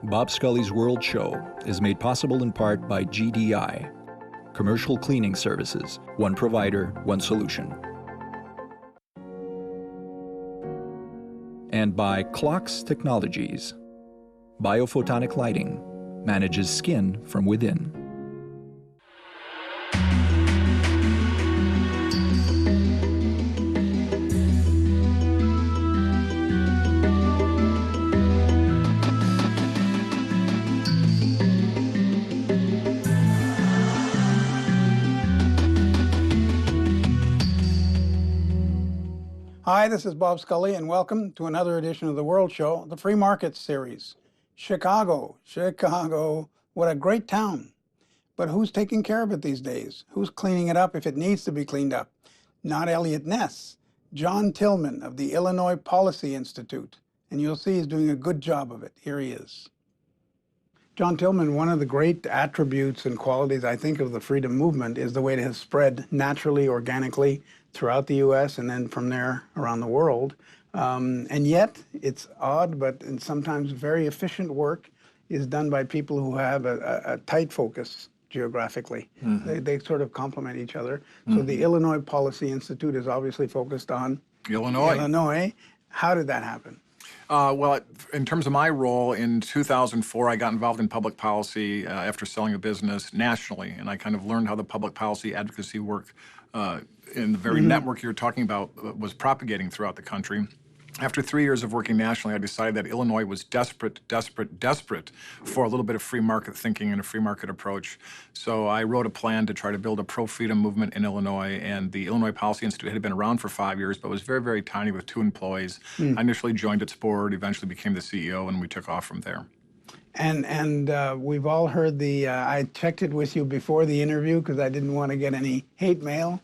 Bob Scully's World Show is made possible in part by GDI, Commercial Cleaning Services, one provider, one solution. And by Clocks Technologies. Biophotonic lighting manages skin from within. Hi, this is Bob Scully, and welcome to another edition of the World Show, the Free Markets Series. Chicago, what a great town. But who's taking care of it these days? Who's cleaning it up if it needs to be cleaned up? Not Elliot Ness. John Tillman of the Illinois Policy Institute. And you'll see he's doing a good job of it. Here he is. John Tillman, one of the great attributes and qualities, I think, of the freedom movement is the way it has spread naturally, organically, throughout the U.S. and then from there around the world. And yet, it's odd, but and sometimes very efficient work is done by people who have a tight focus geographically. Mm-hmm. They sort of complement each other. Mm-hmm. So the Illinois Policy Institute is obviously focused on Illinois. How did that happen? Well, in terms of my role, in 2004, I got involved in public policy after selling a business nationally, and I kind of learned how the public policy advocacy work in the very network you're talking about was propagating throughout the country. After 3 years of working nationally, I decided that Illinois was desperate for a little bit of free market thinking and a free market approach. So I wrote a plan to try to build a pro-freedom movement in Illinois, and the Illinois Policy Institute had been around for 5 years, but was very, very tiny with 2 employees. I initially joined its board, eventually became the CEO, and we took off from there. And we've all heard I checked it with you before the interview because I didn't want to get any hate mail.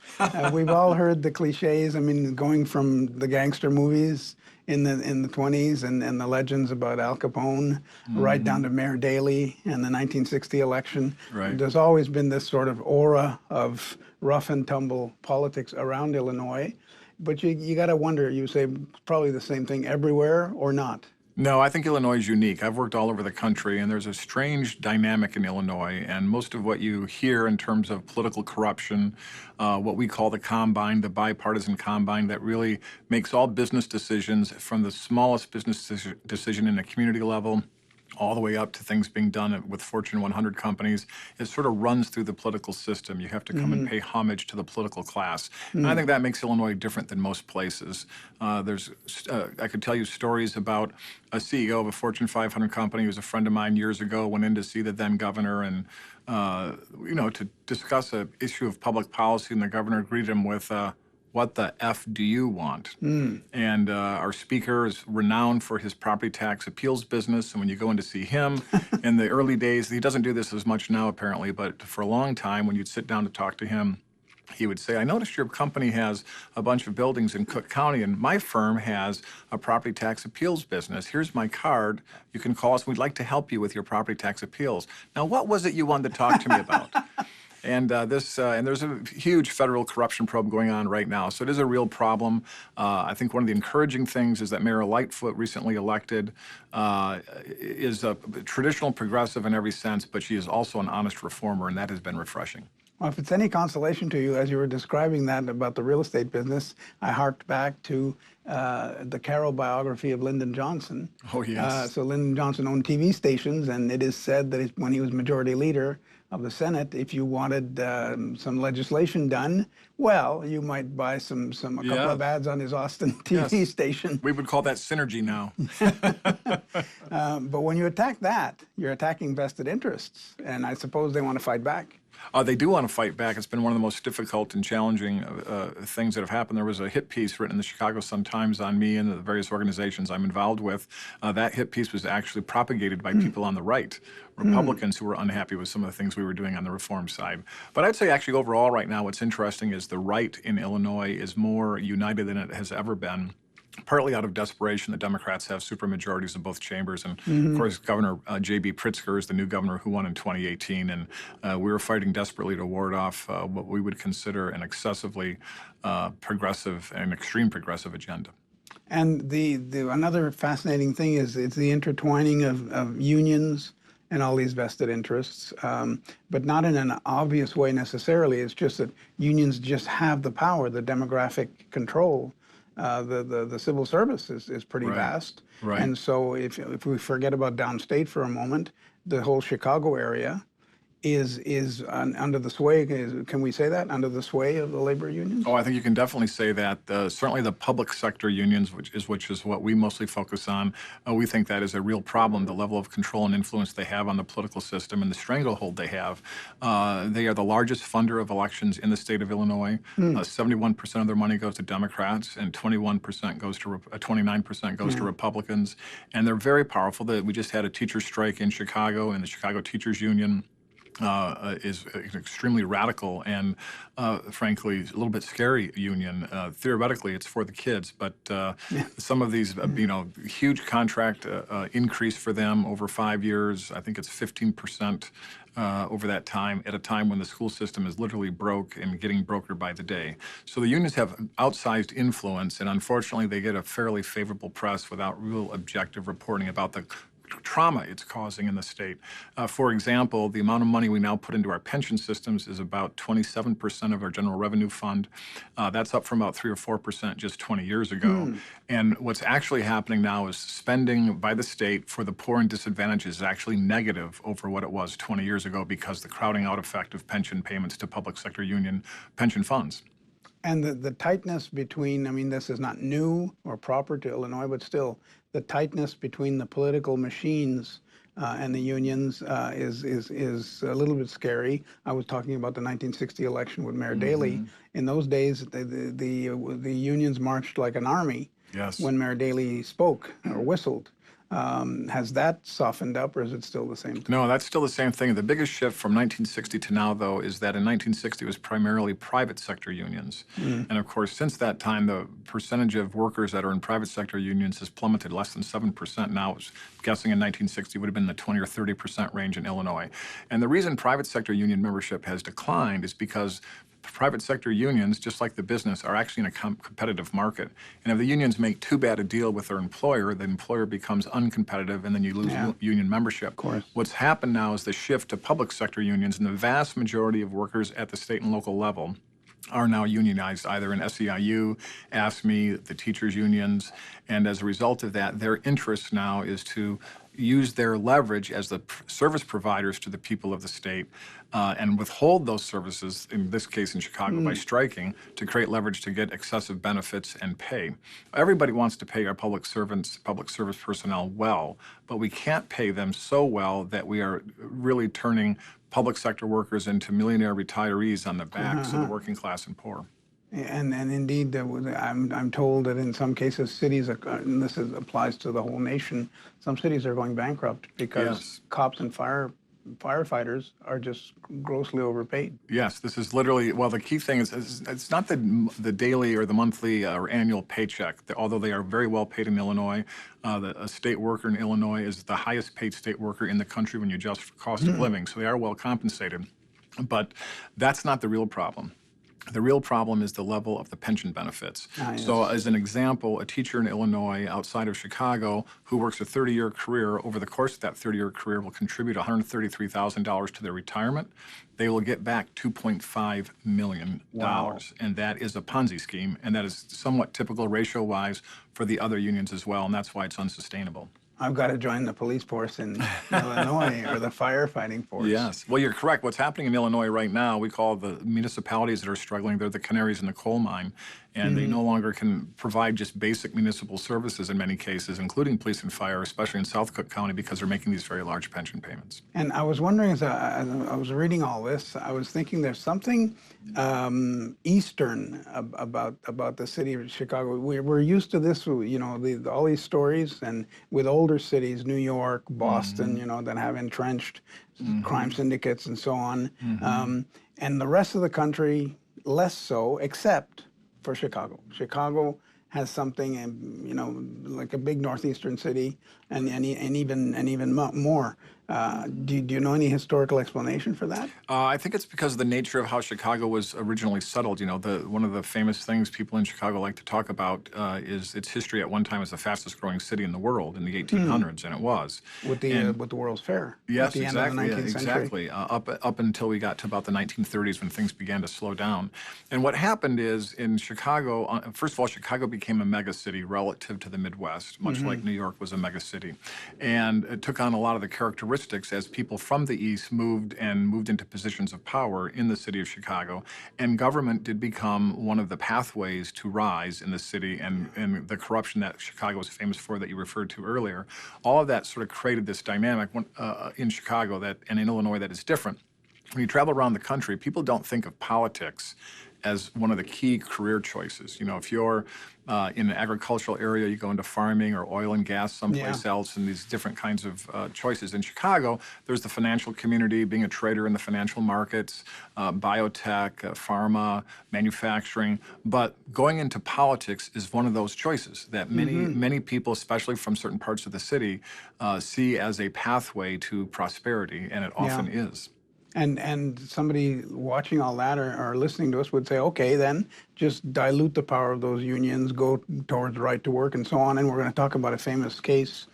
We've all heard the cliches, I mean, going from the gangster movies in the 20s and the legends about Al Capone, right down to Mayor Daley and the 1960 election. Right. There's always been this sort of aura of rough and tumble politics around Illinois. But you got to wonder, you say probably the same thing everywhere or not? No, I think Illinois is unique. I've worked all over the country, and there's a strange dynamic in Illinois, and most of what you hear in terms of political corruption, what we call the combine, the bipartisan combine, that really makes all business decisions from the smallest business decision in a community level all the way up to things being done with Fortune 100 companies. It sort of runs through the political system. You have to come and pay homage to the political class. And I think that makes Illinois different than most places. I could tell you stories about a CEO of a Fortune 500 company who was a friend of mine years ago, went in to see the then governor and, to discuss an issue of public policy, and the governor greeted him with, "What the F do you want?" And our speaker is renowned for his property tax appeals business. And when you go in to see him in the early days, he doesn't do this as much now apparently, but for a long time when you'd sit down to talk to him, he would say, "I noticed your company has a bunch of buildings in Cook County, and my firm has a property tax appeals business. Here's my card. You can call us. We'd like to help you with your property tax appeals. Now, what was it you wanted to talk to me about?" And there's a huge federal corruption probe going on right now. So it is a real problem. I think one of the encouraging things is that Mayor Lightfoot, recently elected, is a traditional progressive in every sense, but she is also an honest reformer, and that has been refreshing. Well, if it's any consolation to you, as you were describing that about the real estate business, I harked back to the Carroll biography of Lyndon Johnson. Oh, yes. So Lyndon Johnson owned TV stations, and it is said that when he was majority leader of the Senate, if you wanted some legislation done, well, you might buy a couple of ads on his Austin TV station. We would call that synergy now. But when you attack that, you're attacking vested interests, and I suppose they want to fight back. They do want to fight back. It's been one of the most difficult and challenging things that have happened. There was a hit piece written in the Chicago Sun-Times on me and the various organizations I'm involved with. That hit piece was actually propagated by people on the right, Republicans who were unhappy with some of the things we were doing on the reform side. But I'd say actually overall right now what's interesting is the right in Illinois is more united than it has ever been. Partly out of desperation, the Democrats have supermajorities in both chambers. And of course, Governor J.B. Pritzker is the new governor who won in 2018. And we were fighting desperately to ward off what we would consider an excessively progressive and extreme progressive agenda. And the another fascinating thing is it's the intertwining of unions and all these vested interests, but not in an obvious way necessarily. It's just that unions just have the power, the demographic control. The civil service is pretty Right. vast. Right. And so if we forget about downstate for a moment, the whole Chicago area is under the sway, can we say that, under the sway of the labor unions? Oh, I think you can definitely say that. Certainly the public sector unions, which is what we mostly focus on, we think that is a real problem, the level of control and influence they have on the political system and the stranglehold they have. They are the largest funder of elections in the state of Illinois. 71% of their money goes to Democrats and 21% goes to 29% goes to Republicans. And they're very powerful. We just had a teacher strike in Chicago, and the Chicago Teachers Union is an extremely radical and, frankly, a little bit scary union. Theoretically, it's for the kids, but some of these, huge contract increase for them over 5 years. I think it's 15% over that time, at a time when the school system is literally broke and getting brokered by the day. So the unions have outsized influence, and unfortunately, they get a fairly favorable press without real objective reporting about the trauma it's causing in the state. For example, the amount of money we now put into our pension systems is about 27% of our general revenue fund. That's up from about 3 or 4% just 20 years ago. And what's actually happening now is spending by the state for the poor and disadvantaged is actually negative over what it was 20 years ago because the crowding out effect of pension payments to public sector union pension funds. And the tightness between, I mean, this is not new or proper to Illinois, but still, the tightness between the political machines and the unions is a little bit scary. I was talking about the 1960 election with Mayor Daley. In those days, the unions marched like an army when Mayor Daley spoke or whistled. Has that softened up, or is it still the same thing? No, that's still the same thing. The biggest shift from 1960 to now, though, is that in 1960 it was primarily private sector unions. And of course, since that time, the percentage of workers that are in private sector unions has plummeted less than 7%. Now, I was guessing in 1960 would have been the 20 or 30% range in Illinois. And the reason private sector union membership has declined is because private sector unions, just like the business, are actually in a competitive market. And if the unions make too bad a deal with their employer, the employer becomes uncompetitive and then you lose union membership. Of course. What's happened now is the shift to public sector unions, and the vast majority of workers at the state and local level are now unionized, either in SEIU, AFSCME, the teachers' unions, and as a result of that, their interest now is to use their leverage as the service providers to the people of the state and withhold those services, in this case in Chicago, by striking, to create leverage to get excessive benefits and pay. Everybody wants to pay our public servants, public service personnel well, but we can't pay them so well that we are really turning public sector workers into millionaire retirees on the backs of the working class and poor. And indeed, I'm told that in some cases cities, and this applies to the whole nation, some cities are going bankrupt because cops and firefighters are just grossly overpaid. Yes, this is literally, well, the key thing is it's not the daily or the monthly or annual paycheck, although they are very well paid in Illinois. A state worker in Illinois is the highest paid state worker in the country when you adjust for cost of living, so they are well compensated. But that's not the real problem. The real problem is the level of the pension benefits. So as an example, a teacher in Illinois outside of Chicago who works a 30-year career, over the course of that 30-year career will contribute $133,000 to their retirement. They will get back $2.5 million. Wow. And that is a Ponzi scheme, and that is somewhat typical ratio-wise for the other unions as well, and that's why it's unsustainable. I've got to join the police force in Illinois or the firefighting force. Yes. Well, you're correct. What's happening in Illinois right now, we call the municipalities that are struggling, they're the canaries in the coal mine, and they no longer can provide just basic municipal services in many cases, including police and fire, especially in South Cook County, because they're making these very large pension payments. And I was wondering, as I was reading all this, I was thinking there's something Eastern about the city of Chicago. We're used to this, all these stories, and with older cities, New York, Boston, that have entrenched crime syndicates and so on. And the rest of the country, less so, except for Chicago. Chicago has something, like a big northeastern city, and even more. Do you know any historical explanation for that? I think it's because of the nature of how Chicago was originally settled. You know, one of the famous things people in Chicago like to talk about is its history at one time as the fastest growing city in the world in the 1800s, and it was. With And the World's Fair at yes, the end of the exactly. 19th century? Exactly. Up until we got to about the 1930s when things began to slow down. And what happened is in Chicago, first of all, Chicago became a mega city relative to the Midwest, much like New York was a mega city. And it took on a lot of the characteristics as people from the East moved into positions of power in the city of Chicago. And government did become one of the pathways to rise in the city, and the corruption that Chicago was famous for that you referred to earlier. All of that sort of created this dynamic in Chicago and in Illinois that is different. When you travel around the country, people don't think of politics as one of the key career choices. You know, if you're in an agricultural area, you go into farming or oil and gas someplace else, and these different kinds of choices. In Chicago, there's the financial community, being a trader in the financial markets, biotech, pharma, manufacturing. But going into politics is one of those choices that many people, especially from certain parts of the city, see as a pathway to prosperity, and it often is. And somebody watching all that or listening to us would say, okay, then just dilute the power of those unions, go towards right to work and so on. And we're going to talk about a famous case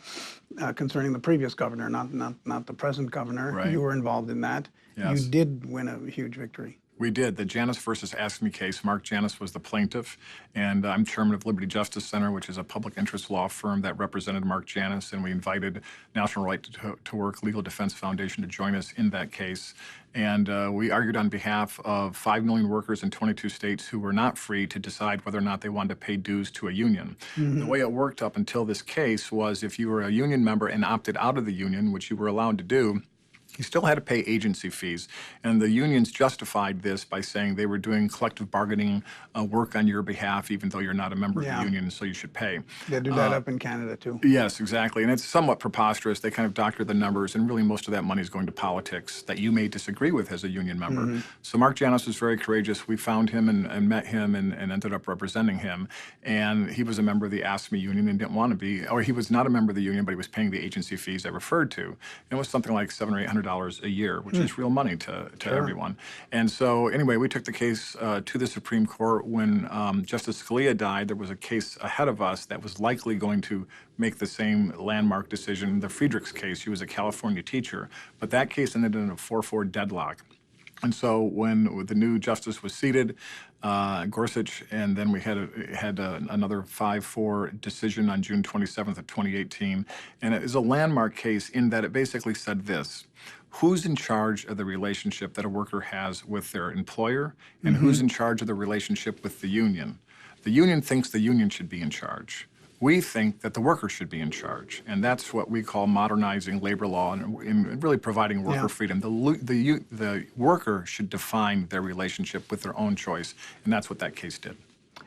concerning the previous governor, not the present governor. Right. You were involved in that. Yes. You did win a huge victory. We did. The Janus versus AFSCME case. Mark Janus was the plaintiff, and I'm chairman of Liberty Justice Center, which is a public interest law firm that represented Mark Janus, and we invited National Right to Work Legal Defense Foundation to join us in that case. And we argued on behalf of 5 million workers in 22 states who were not free to decide whether or not they wanted to pay dues to a union. The way it worked up until this case was if you were a union member and opted out of the union, which you were allowed to do, you still had to pay agency fees, and the unions justified this by saying they were doing collective bargaining work on your behalf, even though you're not a member of the union, so you should pay. They do that up in Canada, too. Yes, exactly, and it's somewhat preposterous. They kind of doctor the numbers, and really most of that money is going to politics that you may disagree with as a union member. So Mark Janus was very courageous. We found him and met him and ended up representing him, and he was a member of the AFSCME union and didn't want to be, or he was not a member of the union, but he was paying the agency fees I referred to. And it was something like $700 or $800 a year, which is real money to everyone. And so anyway, we took the case to the Supreme Court. When Justice Scalia died, there was a case ahead of us that was likely going to make the same landmark decision. The Friedrichs case, she was a California teacher, but that case ended in a 4-4 deadlock. And so when the new justice was seated, Gorsuch, and then we had another 5-4 decision on June 27th of 2018. And it is a landmark case in that it basically said this: who's in charge of the relationship that a worker has with their employer, and who's in charge of the relationship with the union? The union thinks the union should be in charge. We think that the worker should be in charge, and that's what we call modernizing labor law and really providing worker freedom. The worker should define their relationship with their own choice, and that's what that case did.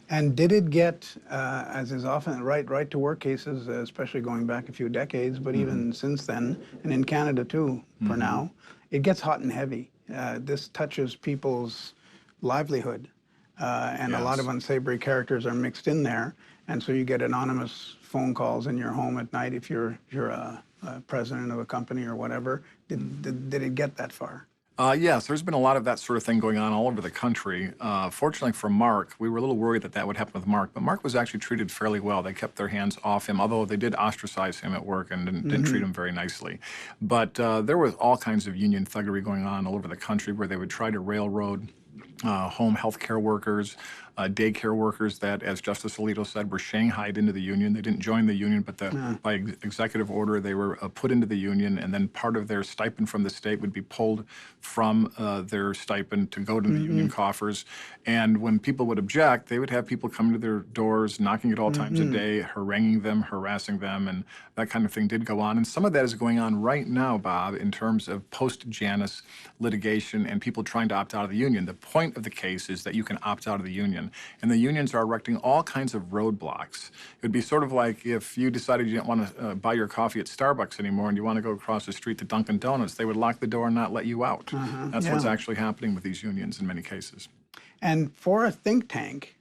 And did it get, as is often right to work cases, especially going back a few decades, but even since then, and in Canada too, for now, it gets hot and heavy. This touches people's livelihood, and a lot of unsavory characters are mixed in there. And so you get anonymous phone calls in your home at night if you're a president of a company or whatever. Did it get that far? Yes, there's been a lot of that sort of thing going on all over the country. Fortunately for Mark, we were a little worried that would happen with Mark, but Mark was actually treated fairly well. They kept their hands off him, although they did ostracize him at work and didn't treat him very nicely. But there was all kinds of union thuggery going on all over the country where they would try to railroad home health care workers, daycare workers that, as Justice Alito said, were shanghaied into the union. They didn't join the union, but by executive order, they were put into the union, and then part of their stipend from the state would be pulled from their stipend to go to the union coffers. And when people would object, they would have people come to their doors, knocking at all times of day, haranguing them, harassing them, and that kind of thing did go on. And some of that is going on right now, Bob, in terms of post-Janus litigation and people trying to opt out of the union. The point of the case is that you can opt out of the union. And the unions are erecting all kinds of roadblocks. It would be sort of like if you decided you didn't want to buy your coffee at Starbucks anymore and you want to go across the street to Dunkin' Donuts, they would lock the door and not let you out. That's what's actually happening with these unions in many cases. And for a think tank,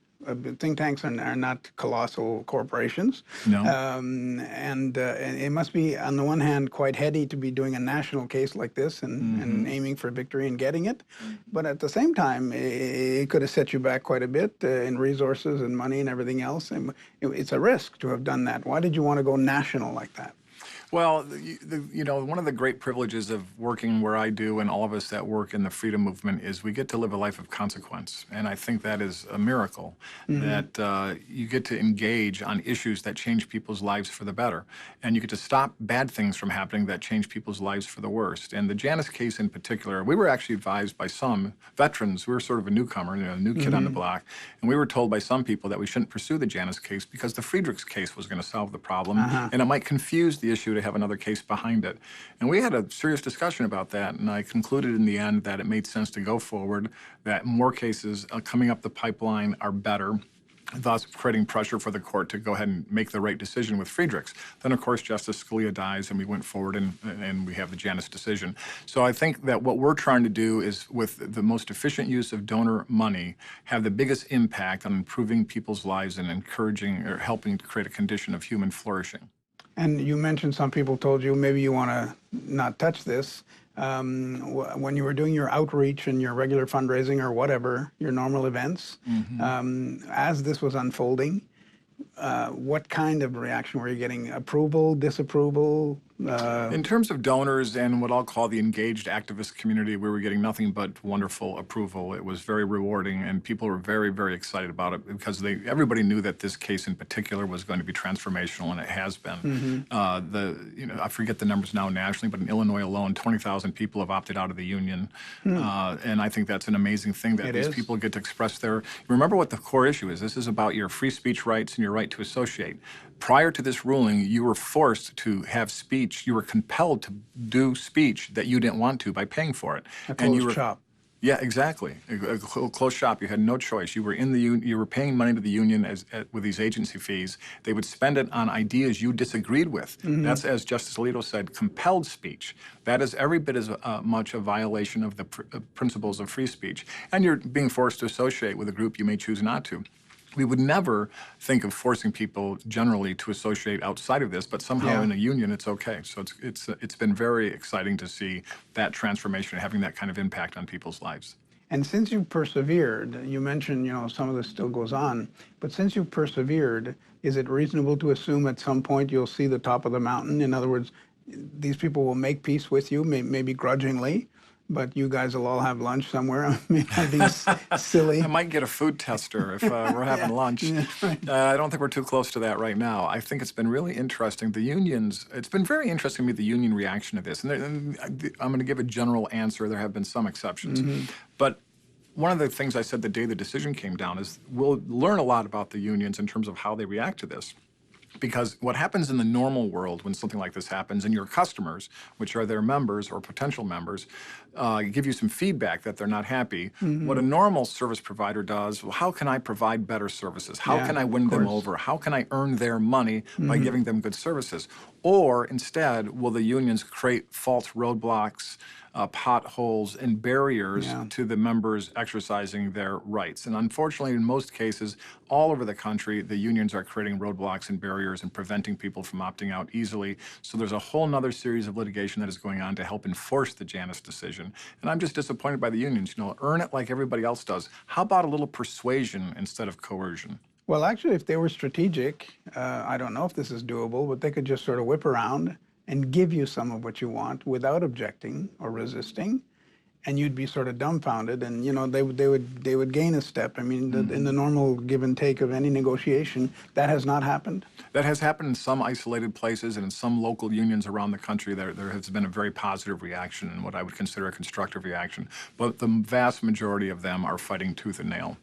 think tanks are not colossal corporations. No. And it must be, on the one hand, quite heady to be doing a national case like this and aiming for victory and getting it. But at the same time, it could have set you back quite a bit in resources and money and everything else. And it's a risk to have done that. Why did you want to go national like that? Well, one of the great privileges of working where I do, and all of us that work in the freedom movement, is we get to live a life of consequence. And I think that is a miracle, that you get to engage on issues that change people's lives for the better. And you get to stop bad things from happening that change people's lives for the worst. And the Janice case in particular, we were actually advised by some veterans. We were sort of a newcomer, a new kid on the block. And we were told by some people that we shouldn't pursue the Janice case because the Friedrichs case was going to solve the problem. And it might confuse the issue to have another case behind it. And we had a serious discussion about that, and I concluded in the end that it made sense to go forward, that more cases coming up the pipeline are better, thus creating pressure for the court to go ahead and make the right decision with Friedrichs. Then, of course, Justice Scalia dies, and we went forward, and we have the Janus decision. So I think that what we're trying to do is, with the most efficient use of donor money, have the biggest impact on improving people's lives and encouraging or helping to create a condition of human flourishing. And you mentioned some people told you maybe you want to not touch this. When you were doing your outreach and your regular fundraising or whatever, your normal events, as this was unfolding, what kind of reaction were you getting? Approval, disapproval? In terms of donors and what I'll call the engaged activist community, we were getting nothing but wonderful approval. It was very rewarding, and people were very, very excited about it because everybody knew that this case in particular was going to be transformational, and it has been. I forget the numbers now nationally, but in Illinois alone, 20,000 people have opted out of the union, and I think that's an amazing thing that these people get to express their. Remember what the core issue is. This is about your free speech rights and your right to associate. Prior to this ruling, you were forced to have speech. You were compelled to do speech that you didn't want to by paying for it. A closed shop. Yeah, exactly. A closed shop. You had no choice. You were in the you were paying money to the union with these agency fees. They would spend it on ideas you disagreed with. That's, as Justice Alito said, compelled speech. That is every bit as much a violation of the principles of free speech. And you're being forced to associate with a group you may choose not to. We would never think of forcing people generally to associate outside of this, but somehow in a union it's okay. So it's been very exciting to see that transformation having that kind of impact on people's lives. And since you persevered, you mentioned, some of this still goes on, but since you persevered, is it reasonable to assume at some point you'll see the top of the mountain? In other words, these people will make peace with you, maybe grudgingly, but you guys will all have lunch somewhere. I mean, these silly. I might get a food tester if we're having lunch. Yeah, right. I don't think we're too close to that right now. I think it's been really interesting. The unions, it's been very interesting to me, the union reaction to this. And I'm going to give a general answer. There have been some exceptions. But one of the things I said the day the decision came down is we'll learn a lot about the unions in terms of how they react to this. Because what happens in the normal world when something like this happens, and your customers, which are their members or potential members, give you some feedback that they're not happy. What a normal service provider does, well, how can I provide better services? How can I win them over? How can I earn their money by giving them good services? Or instead, will the unions create false roadblocks, potholes, and barriers to the members exercising their rights? And unfortunately, in most cases, all over the country, the unions are creating roadblocks and barriers and preventing people from opting out easily. So there's a whole nother series of litigation that is going on to help enforce the Janus decision. And I'm just disappointed by the unions. Earn it like everybody else does. How about a little persuasion instead of coercion? Well, actually, if they were strategic, I don't know if this is doable, but they could just sort of whip around and give you some of what you want without objecting or resisting, and you'd be sort of dumbfounded, and they would gain a step. I mean, in the normal give and take of any negotiation, that has not happened. That has happened in some isolated places and in some local unions around the country. There has been a very positive reaction and what I would consider a constructive reaction, but the vast majority of them are fighting tooth and nail.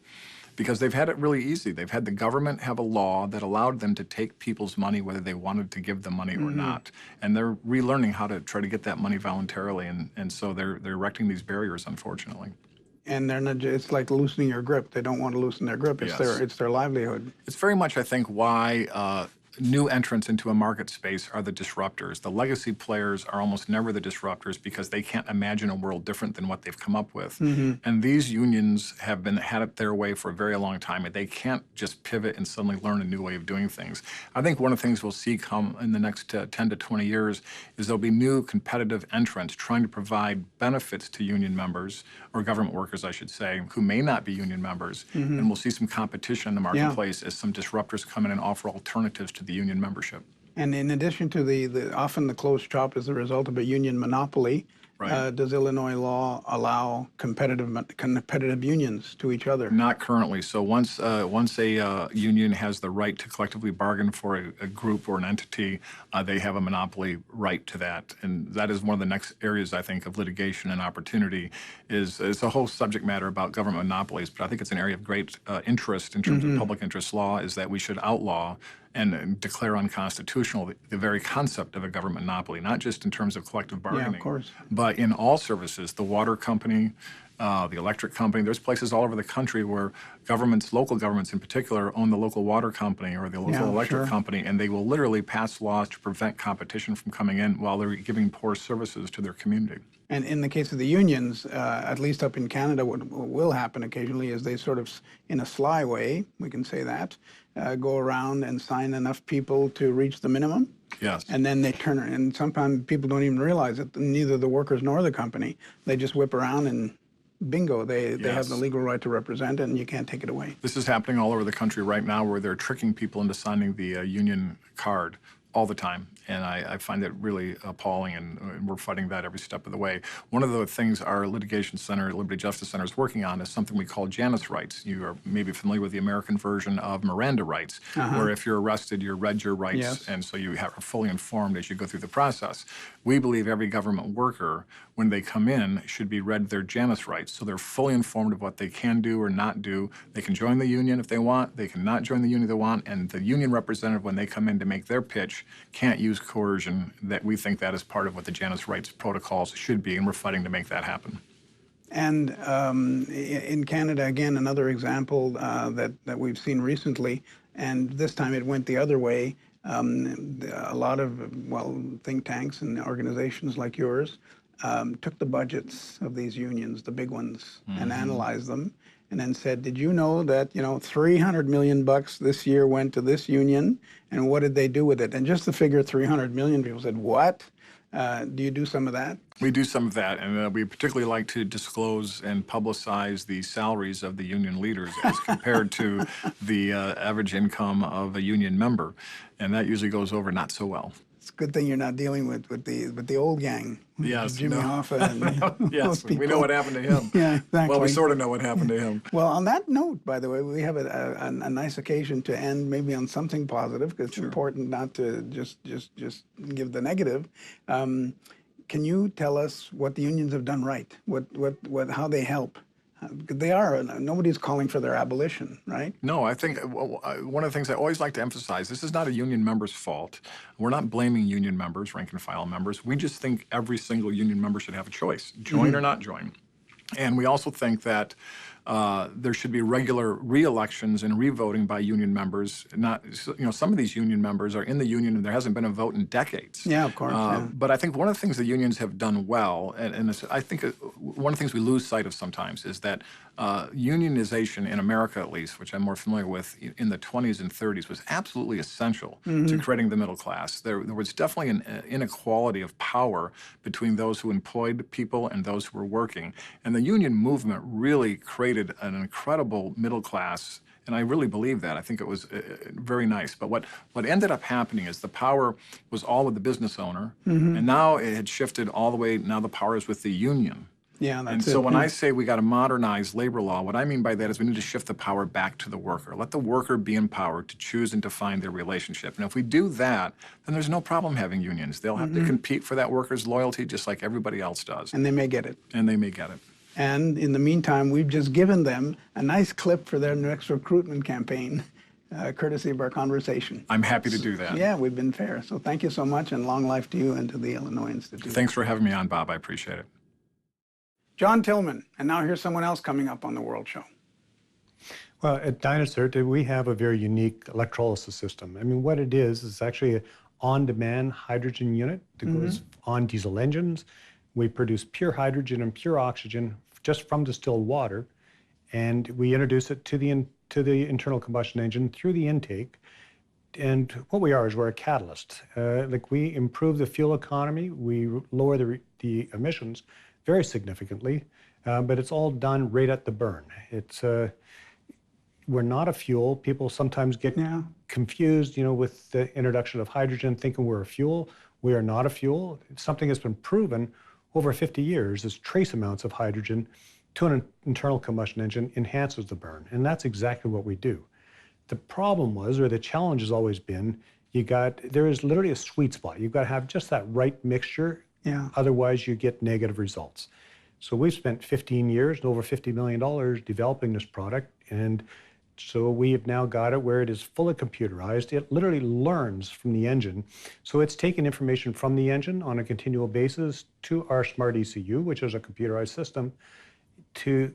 Because they've had it really easy. They've had the government have a law that allowed them to take people's money whether they wanted to give the money or not. And they're relearning how to try to get that money voluntarily, and so they're erecting these barriers, unfortunately. And they're not, it's like loosening your grip. They don't want to loosen their grip. It's their livelihood. It's very much, I think, why new entrants into a market space are the disruptors. The legacy players are almost never the disruptors because they can't imagine a world different than what they've come up with. And these unions have had it their way for a very long time, and they can't just pivot and suddenly learn a new way of doing things. I think one of the things we'll see come in the next 10 to 20 years is there'll be new competitive entrants trying to provide benefits to union members, or government workers, I should say, who may not be union members. And we'll see some competition in the marketplace as some disruptors come in and offer alternatives to the union membership. And in addition to often the closed shop as a result of a union monopoly, does Illinois law allow competitive unions to each other? Not currently. So once a union has the right to collectively bargain for a group or an entity, they have a monopoly right to that. And that is one of the next areas, I think, of litigation and opportunity. It's a whole subject matter about government monopolies, but I think it's an area of great interest in terms of public interest law, is that we should outlaw and declare unconstitutional the very concept of a government monopoly, not just in terms of collective bargaining, of course, but in all services. The water company, the electric company, there's places all over the country where governments, local governments in particular, own the local water company or the local electric company, and they will literally pass laws to prevent competition from coming in while they're giving poor services to their community. And in the case of the unions, at least up in Canada, what will happen occasionally is they sort of, in a sly way, we can say that, go around and sign enough people to reach the minimum. Yes. And then they turn, and sometimes people don't even realize it, neither the workers nor the company. They just whip around and bingo, they have the legal right to represent it, and you can't take it away. This is happening all over the country right now, where they're tricking people into signing the union card all the time. And I find it really appalling, and we're fighting that every step of the way. One of the things our litigation center, Liberty Justice Center, is working on is something we call Janus rights. You are maybe familiar with the American version of Miranda rights, where if you're arrested, you're read your rights, and so you are fully informed as you go through the process. We believe every government worker, when they come in, should be read their Janus rights, so they're fully informed of what they can do or not do. They can join the union if they want, they can not join the union if they want, and the union representative, when they come in to make their pitch, can't use coercion. That we think that is part of what the Janus rights protocols should be, and we're fighting to make that happen. And in Canada, again, another example that we've seen recently, and this time it went the other way. A lot of, think tanks and organizations like yours took the budgets of these unions, the big ones, and analyzed them, and then said, did you know that, $300 million this year went to this union, and what did they do with it? And just the figure 300 million, people said, what? Do you do some of that? We do some of that, and we particularly like to disclose and publicize the salaries of the union leaders as compared to the average income of a union member, and that usually goes over not so well. It's a good thing you're not dealing with the old gang. Yes, Jimmy Hoffa and yes, we know what happened to him. Yeah, exactly. Well, we sort of know what happened to him. Well, on that note, by the way, we have a nice occasion to end maybe on something positive, because it's important not to just give the negative. Can you tell us what the unions have done right? How they help? Nobody's calling for their abolition, right? No, I think one of the things I always like to emphasize, this is not a union member's fault. We're not blaming union members, rank and file members. We just think every single union member should have a choice, join or not join. And we also think that there should be regular re-elections and re-voting by union members. Some of these union members are in the union and there hasn't been a vote in decades. Yeah, of course. But I think one of the things the unions have done well, and I think one of the things we lose sight of sometimes, is that unionization in America, at least, which I'm more familiar with, in the 20s and 30s, was absolutely essential to creating the middle class. There was definitely an inequality of power between those who employed people and those who were working. And the union movement really created an incredible middle class, and I really believe that. I think it was very nice. But what ended up happening is the power was all with the business owner, and now it had shifted all the way, now the power is with the union. Yeah, that's and so when I say we got to modernize labor law, what I mean by that is we need to shift the power back to the worker. Let the worker be empowered to choose and define their relationship. And if we do that, then there's no problem having unions. They'll have to compete for that worker's loyalty just like everybody else does. And they may get it. And they may get it. And in the meantime, we've just given them a nice clip for their next recruitment campaign, courtesy of our conversation. I'm happy to do that. Yeah, we've been fair. So thank you so much, and long life to you and to the Illinois Institute. Thanks for having me on, Bob. I appreciate it. John Tillman, and now here's someone else coming up on the World Show. Well, at Dynacert, we have a very unique electrolysis system. I mean, what it is actually an on-demand hydrogen unit that goes on diesel engines. We produce pure hydrogen and pure oxygen just from distilled water, and we introduce it to the internal combustion engine through the intake. And what we are is we're a catalyst. Like we improve the fuel economy, we lower the emissions very significantly, but it's all done right at the burn. We're not a fuel. People sometimes get confused, with the introduction of hydrogen, thinking we're a fuel. We are not a fuel. It's something that's been proven over 50 years is trace amounts of hydrogen to an internal combustion engine enhances the burn. And that's exactly what we do. The problem was, or the challenge has always been, there is literally a sweet spot. You've got to have just that right mixture. Otherwise you get negative results. So we've spent 15 years and over $50 million developing this product. And so we have now got it where it is fully computerized. It literally learns from the engine. So it's taking information from the engine on a continual basis to our smart ECU, which is a computerized system, to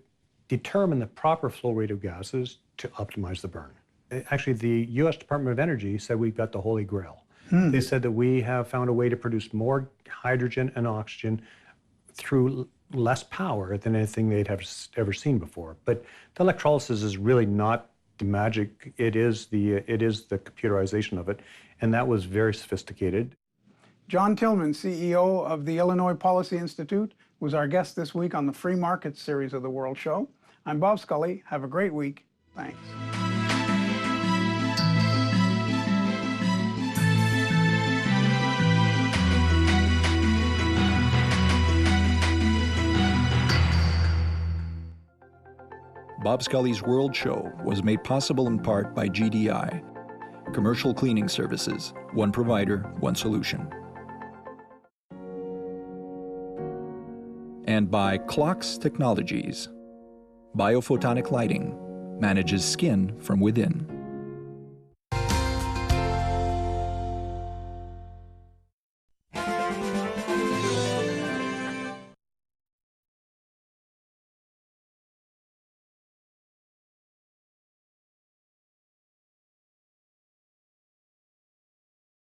determine the proper flow rate of gases to optimize the burn. Actually, the U.S. Department of Energy said we've got the Holy Grail. They said that we have found a way to produce more hydrogen and oxygen through less power than anything they'd have ever seen before. But the electrolysis is really not the magic. It is the computerization of it, and that was very sophisticated. John Tillman, CEO of the Illinois Policy Institute, was our guest this week on the Free Markets series of The World Show. I'm Bob Scully. Have a great week. Thanks. Bob Scully's World Show was made possible in part by GDI, Commercial Cleaning Services, one provider, one solution. And by Clocks Technologies. Biophotonic lighting manages skin from within.